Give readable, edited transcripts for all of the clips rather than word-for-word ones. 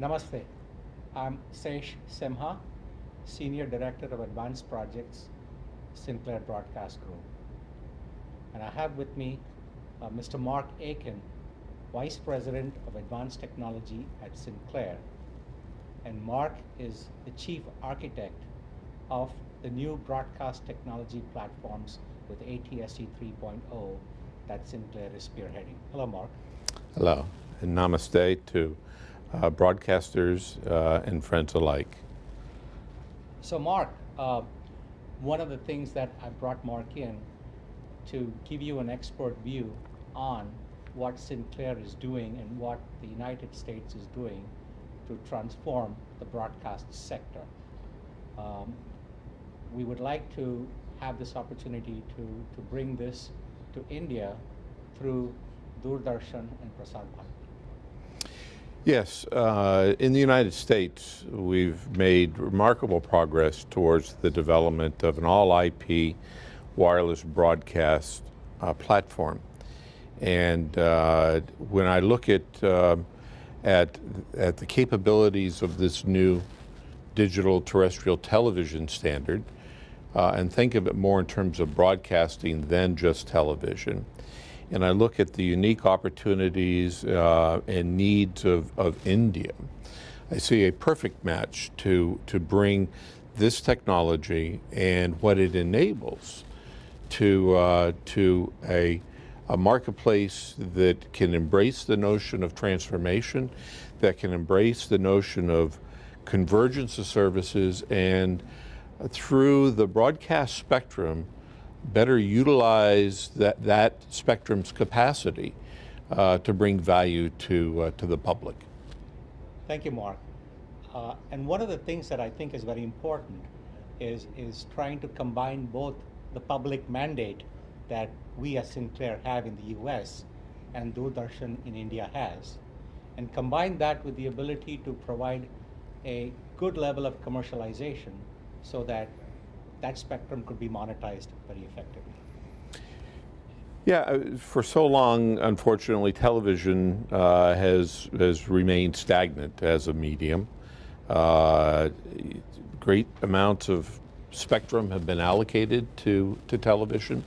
Namaste. I'm Sesh, Senior Director of Advanced Projects, Sinclair Broadcast Group. And I have with me Mr. Mark Aiken, Vice President of Advanced Technology at Sinclair. And Mark is the Chief Architect of the new broadcast technology platforms with ATSC 3.0 that Sinclair is spearheading. Hello, Mark. Hello, and namaste to broadcasters and friends alike. So Mark, one of the things that I brought Mark in to give you an expert view on what Sinclair is doing and what the United States is doing to transform the broadcast sector. We would like to have this opportunity to bring this to India through Doordarshan and Prasar Bharati. Yes, in the United States, we've made remarkable progress towards the development of an all-IP wireless broadcast platform. And when I look at the capabilities of this new digital terrestrial television standard, and think of it more in terms of broadcasting than just television, and I look at the unique opportunities and needs of India, I see a perfect match to bring this technology and what it enables to a marketplace that can embrace the notion of transformation, that can embrace the notion of convergence of services, and through the broadcast spectrum, better utilize that spectrum's capacity to bring value to the public. Thank you, Mark. And one of the things that I think is very important is trying to combine both the public mandate that we as Sinclair have in the US and Doordarshan in India has, and combine that with the ability to provide a good level of commercialization so that that spectrum could be monetized very effectively. Yeah, for so long, unfortunately, television has remained stagnant as a medium. Great amounts of spectrum have been allocated to television,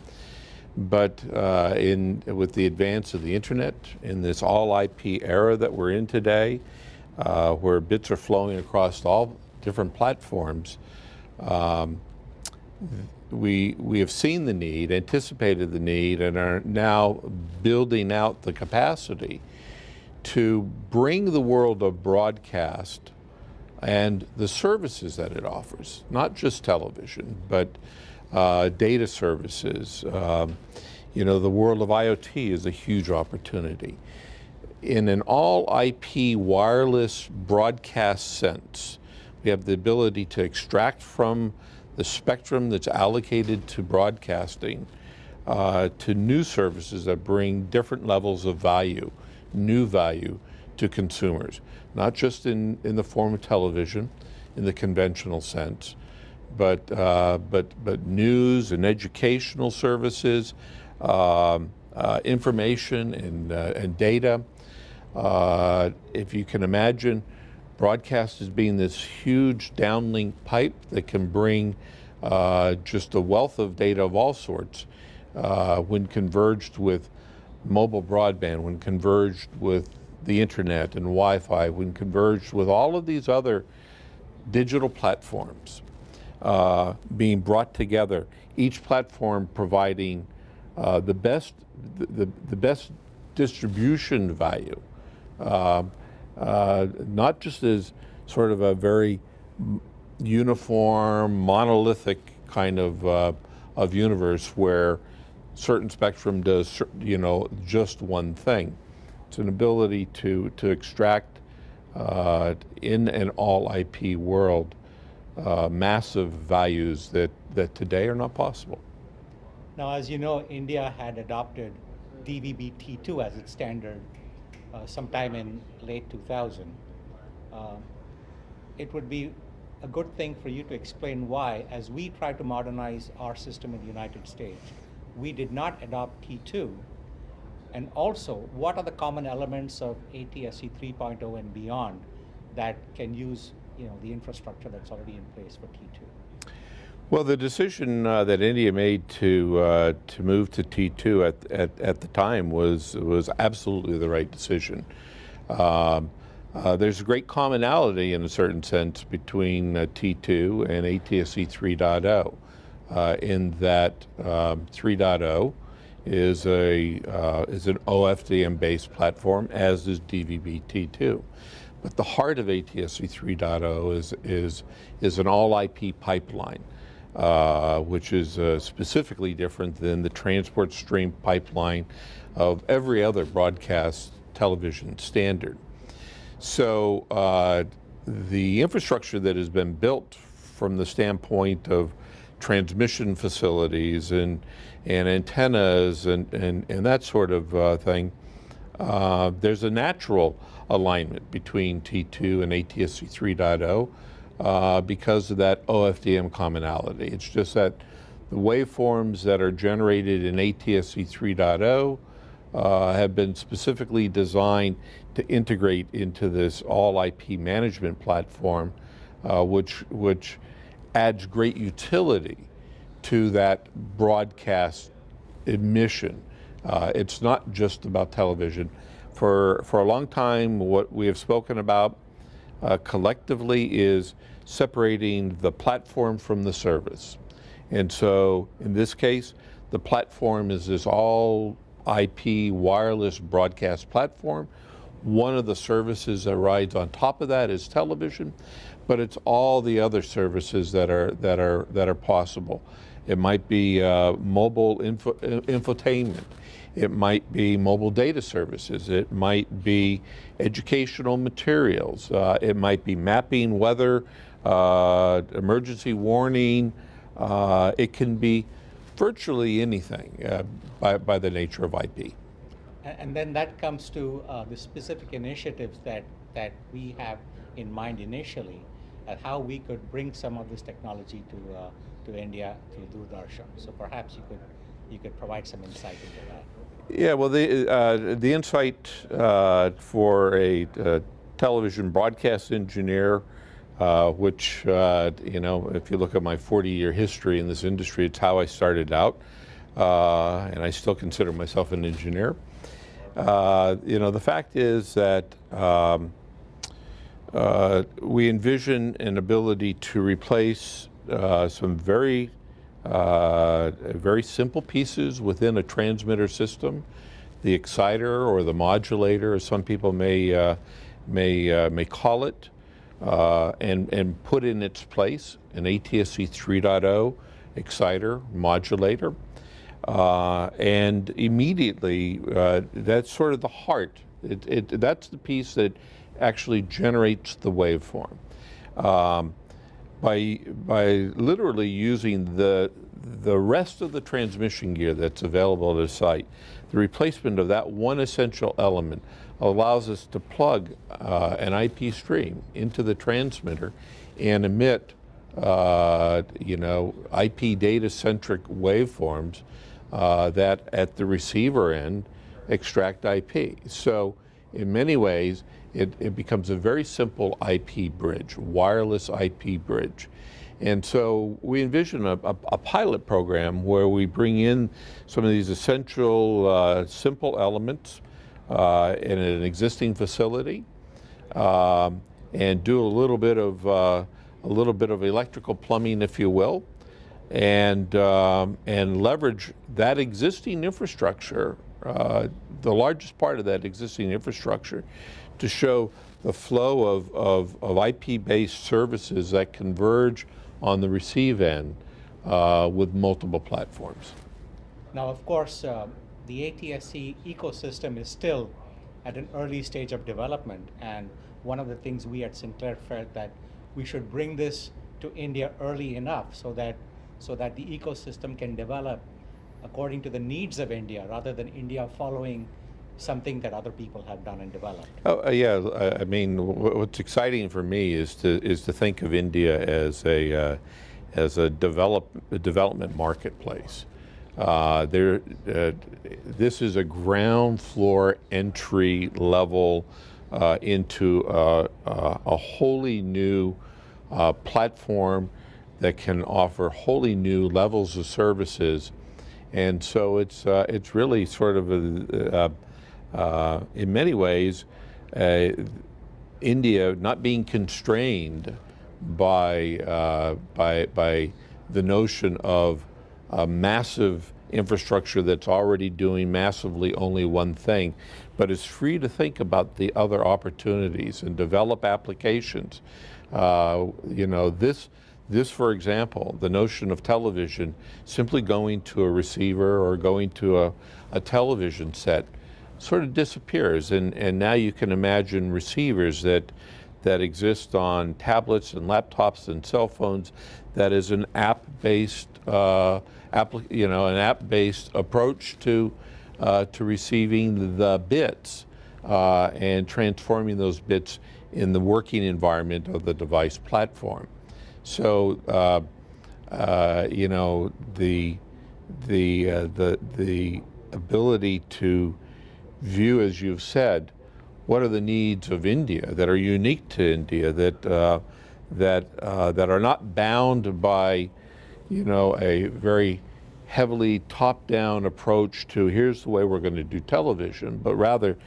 but with the advance of the internet, in this all-IP era that we're in today, where bits are flowing across all different platforms, we have seen the need, anticipated the need, and are now building out the capacity to bring the world of broadcast and the services that it offers, not just television, but data services. The world of IoT is a huge opportunity. In an all-IP wireless broadcast sense, we have the ability to extract from the spectrum that's allocated to broadcasting to new services that bring different levels of value, new value to consumers, not just in the form of television, in the conventional sense, but news and educational services, information and data. If you can imagine broadcast as being this huge downlink pipe that can bring just a wealth of data of all sorts when converged with mobile broadband, when converged with the internet and Wi-Fi, when converged with all of these other digital platforms being brought together, each platform providing the best distribution value. Not just as sort of a very uniform, monolithic kind of universe where certain spectrum does just one thing. It's an ability to extract in an all-IP world massive values that today are not possible. Now, as you know, India had adopted DVB-T2 as its standard sometime in late 2000. It would be a good thing for you to explain why, as we try to modernize our system in the United States, we did not adopt T2, and also what are the common elements of ATSC 3.0 and beyond that can use the infrastructure that's already in place for T2? Well, the decision that India made to move to T2 at the time was absolutely the right decision. There's a great commonality in a certain sense between T2 and ATSC 3.0 in that 3.0 is an OFDM based platform, as is DVB T2. But the heart of ATSC 3.0 is an all IP pipeline. Which is specifically different than the transport stream pipeline of every other broadcast television standard. So the infrastructure that has been built from the standpoint of transmission facilities and antennas and that sort of thing, there's a natural alignment between T2 and ATSC 3.0. Because of that OFDM commonality. It's just that the waveforms that are generated in ATSC 3.0 have been specifically designed to integrate into this all IP management platform, which adds great utility to that broadcast emission. It's not just about television. For a long time, what we have spoken about collectively is separating the platform from the service. And so in this case, the platform is this all IP wireless broadcast platform. One of the services that rides on top of that is television, but it's all the other services that are possible. It might be mobile infotainment. It might be mobile data services. It might be educational materials. It might be mapping, weather, emergency warning. It can be virtually anything by the nature of IP. And then that comes to the specific initiatives that we have in mind initially, and how we could bring some of this technology to India through Doordarshan. So perhaps you could provide some insight into that. Yeah, well, the insight for a television broadcast engineer, which if you look at my 40-year history in this industry, it's how I started out, and I still consider myself an engineer. The fact is that we envision an ability to replace some very simple pieces within a transmitter system, the exciter or the modulator, as some people may call it, and put in its place an ATSC 3.0 exciter modulator, and immediately that's sort of the heart. That's the piece that actually generates the waveform. By literally using the rest of the transmission gear that's available at the site, the replacement of that one essential element allows us to plug an IP stream into the transmitter and emit IP data-centric waveforms that at the receiver end extract IP. So in many ways, it becomes a very simple IP bridge, wireless IP bridge. And so we envision a pilot program where we bring in some of these essential simple elements in an existing facility and do a little bit of electrical plumbing, if you will, and leverage that existing infrastructure, the largest part of that existing infrastructure, to show the flow of IP-based services that converge on the receive end with multiple platforms. Now, of course, the ATSC ecosystem is still at an early stage of development, and one of the things we at Sinclair felt that we should bring this to India early enough so that the ecosystem can develop according to the needs of India, rather than India following something that other people have done and developed. Oh, yeah. I mean, what's exciting for me is to think of India as a development marketplace. This is a ground floor entry level into a wholly new platform that can offer wholly new levels of services. And so it's really sort of in many ways, India not being constrained by the notion of a massive infrastructure that's already doing massively only one thing, but is free to think about the other opportunities and develop applications. This, for example, the notion of television, simply going to a receiver or going to a television set sort of disappears. And now you can imagine receivers that exist on tablets and laptops and cell phones that is an app-based approach to receiving the bits and transforming those bits in the working environment of the device platform. So the ability to view, as you've said, what are the needs of India that are unique to India, that are not bound by, a very heavily top-down approach to here's the way we're going to do television, but rather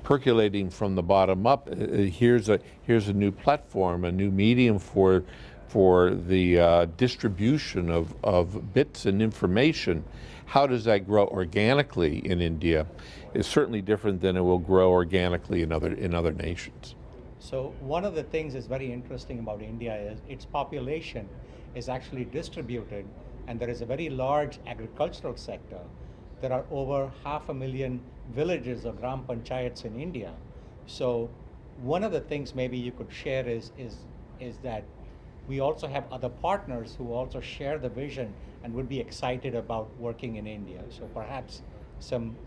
percolating from the bottom up. Here's a new platform, a new medium for the distribution of bits and information. How does that grow organically in India is certainly different than it will grow organically in other nations. So one of the things that's very interesting about India is its population is actually distributed, and there is a very large agricultural sector. There are over 500,000 villages or gram panchayats in India. So one of the things maybe you could share is that we also have other partners who also share the vision and would be excited about working in India. So perhaps some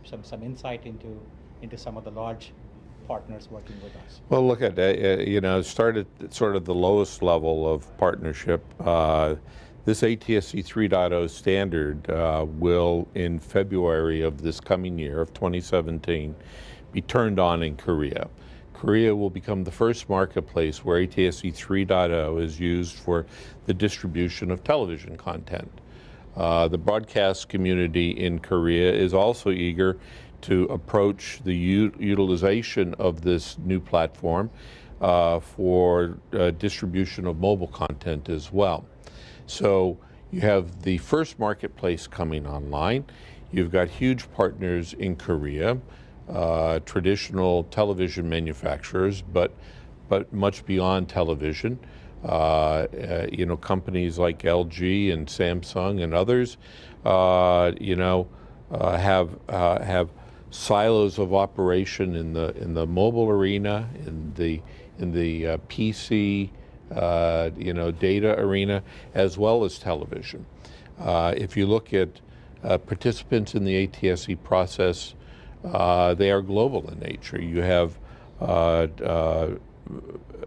insight into some of the large partners working with us. Well, look at started at sort of the lowest level of partnership. This ATSC 3.0 standard will, in February of this coming year, of 2017, be turned on in Korea. Korea will become the first marketplace where ATSC 3.0 is used for the distribution of television content. The broadcast community in Korea is also eager to approach the utilization of this new platform for distribution of mobile content as well. So you have the first marketplace coming online. You've got huge partners in Korea, traditional television manufacturers, but much beyond television. Companies like LG and Samsung and others, have silos of operation in the mobile arena, in the PC, data arena, as well as television. If you look at participants in the ATSC process, they are global in nature. You have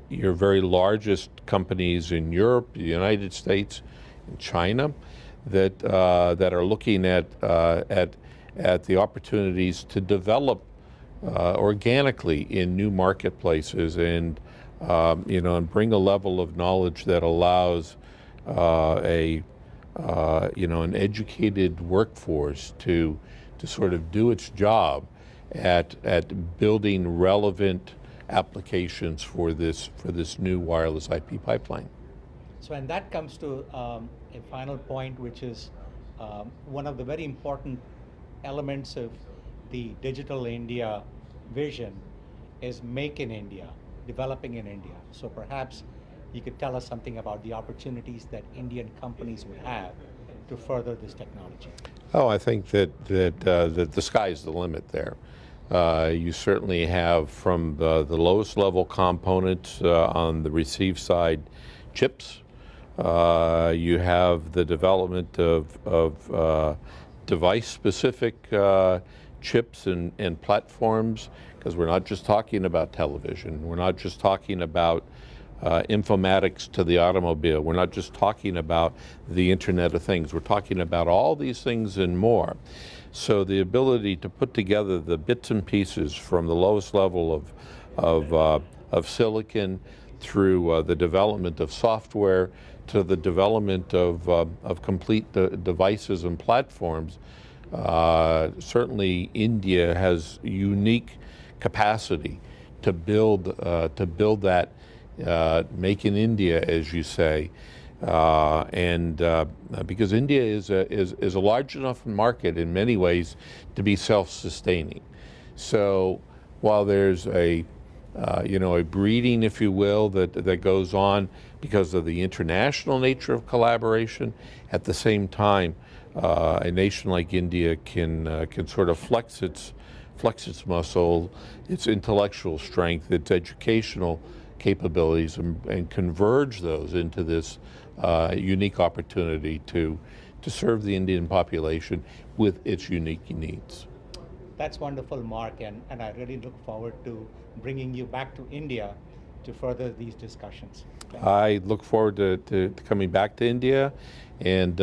your very largest companies in Europe, the United States, and China that are looking at the opportunities to develop organically in new marketplaces and bring a level of knowledge that allows an educated workforce to sort of do its job at building relevant applications for this new wireless IP pipeline. So, and that comes to a final point, which is one of the very important elements of the Digital India vision is Make in India, developing in India. So perhaps you could tell us something about the opportunities that Indian companies would have to further this technology. Oh, I think that the sky's the limit there. You certainly have, from the lowest level components on the receive side, chips. You have the development of device-specific chips and platforms, because we're not just talking about television. We're not just talking about informatics to the automobile. We're not just talking about the Internet of Things. We're talking about all these things and more. So the ability to put together the bits and pieces from the lowest level of silicon through the development of software to the development of complete devices and platforms. Certainly, India has unique capacity to build that make in India, as you say, because India is a large enough market in many ways to be self-sustaining. So while there's a breeding, if you will, that goes on because of the international nature of collaboration, at the same time, a nation like India can sort of flex its muscle, its intellectual strength, its educational capabilities, and converge those into this unique opportunity to serve the Indian population with its unique needs. That's wonderful, Mark, and I really look forward to bringing you back to India to further these discussions. Thank you. I look forward to coming back to India, and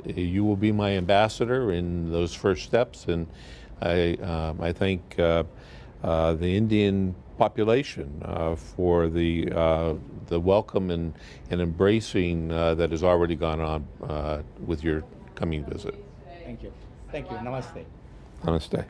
you will be my ambassador in those first steps. And I thank the Indian population for the welcome and embracing that has already gone on with your coming visit. Thank you. Thank you. Namaste. Namaste.